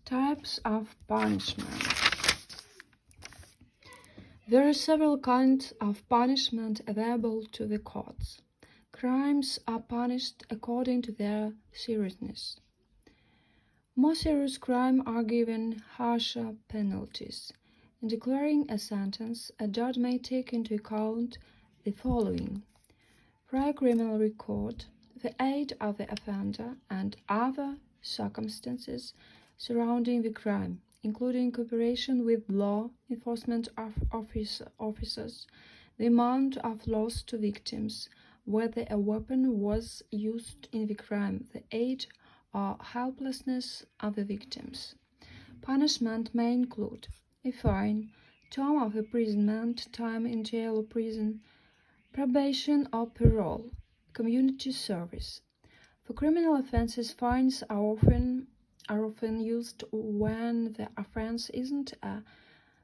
Types of punishment. There are several kinds of punishment available to the courts. Crimes are punished according to their seriousness. More serious crimes are given harsher penalties. In declaring a sentence, a judge may take into account the following: prior criminal record, the age of the offender, and other circumstances surrounding the crime, including cooperation with law enforcement officers, the amount of loss to victims, whether a weapon was used in the crime, the age or helplessness of the victims. Punishment may include a fine, term of imprisonment, time in jail or prison, probation or parole, community service. For criminal offenses, fines are often used when the offense isn't a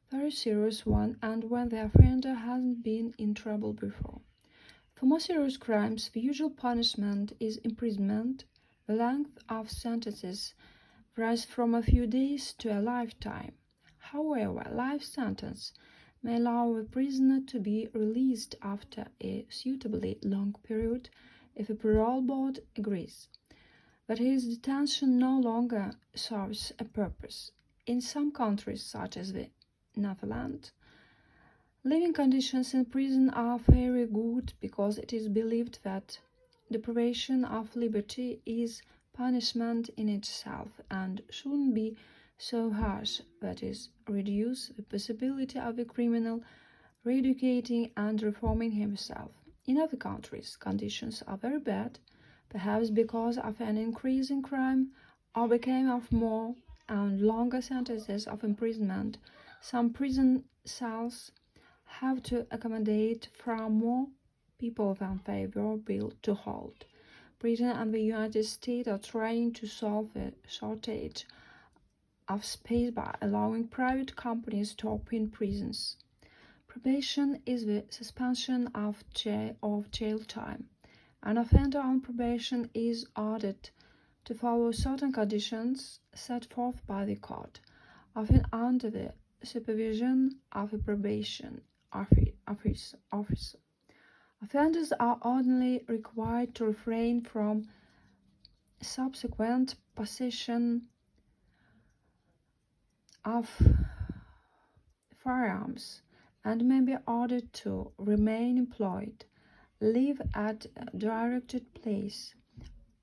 very serious one and when the offender hasn't been in trouble before. For more serious crimes, the usual punishment is imprisonment. The length of sentences varies from a few days to a lifetime. However, a life sentence may allow a prisoner to be released after a suitably long period if a parole board agrees, but his detention no longer serves a purpose. In some countries, such as the Netherlands, living conditions in prison are very good because it is believed that deprivation of liberty is punishment in itself and shouldn't be so harsh that it reduces the possibility of the criminal re-educating and reforming himself. In other countries, conditions are very bad, perhaps because of an increase in crime or because of more and longer sentences of imprisonment. Some prison cells have to accommodate far more people than they were built to hold. Britain and the United States are trying to solve the shortage of space by allowing private companies to open prisons. Probation is the suspension of jail time. An offender on probation is ordered to follow certain conditions set forth by the court, often under the supervision of a probation officer. Offenders are ordinarily required to refrain from subsequent possession of firearms and may be ordered to remain employed, live at a directed place,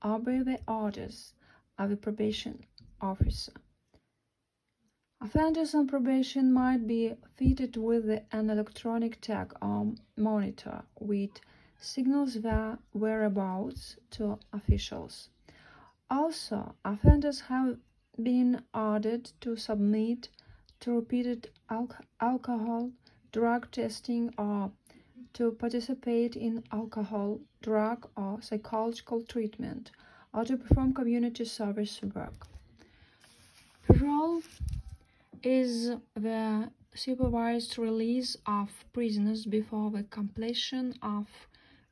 obey the orders of a probation officer. Offenders on probation might be fitted with an electronic tag or monitor, which signals their whereabouts to officials. Also, offenders have been ordered to submit to repeated alcohol, drug testing or to participate in alcohol, drug or psychological treatment, or to perform community service work. Parole is the supervised release of prisoners before the completion of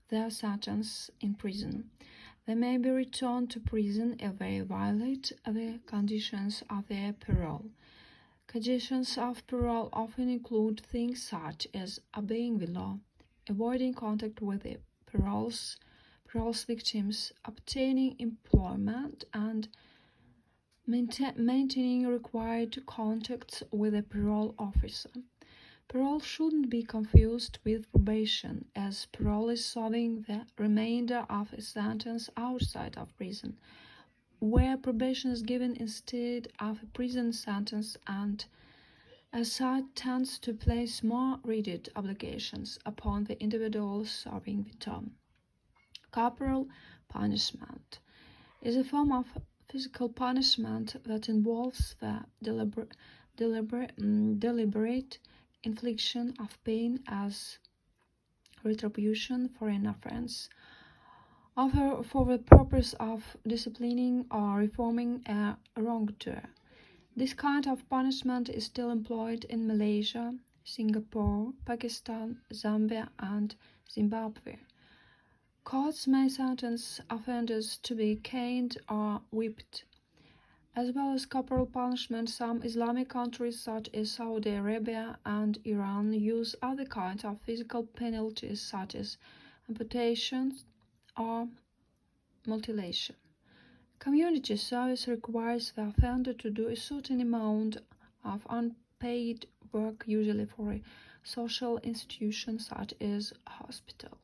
their sentence in prison. They may be returned to prison if they violate the conditions of their parole. Conditions of parole often include things such as obeying the law, avoiding contact with the parole's victims, obtaining employment, and maintaining required contacts with a parole officer. Parole shouldn't be confused with probation, as parole is serving the remainder of a sentence outside of prison, where probation is given instead of a prison sentence and as such tends to place more rigid obligations upon the individual serving the term. Corporal punishment is a form of physical punishment that involves the deliberate infliction of pain as retribution for an offense, or for the purpose of disciplining or reforming a wrongdoer. This kind of punishment is still employed in Malaysia, Singapore, Pakistan, Zambia, and Zimbabwe. Courts may sentence offenders to be caned or whipped, As well as corporal punishment, some Islamic countries such as Saudi Arabia and Iran use other kinds of physical penalties such as amputation or mutilation. Community service requires the offender to do a certain amount of unpaid work, usually for a social institution such as a hospital.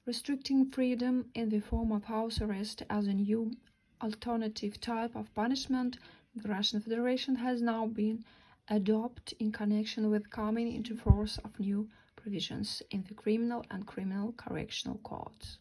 Restricting freedom in the form of house arrest as a new alternative type of punishment in the Russian Federation has now been adopted in connection with coming into force of new provisions in the criminal and criminal correctional codes.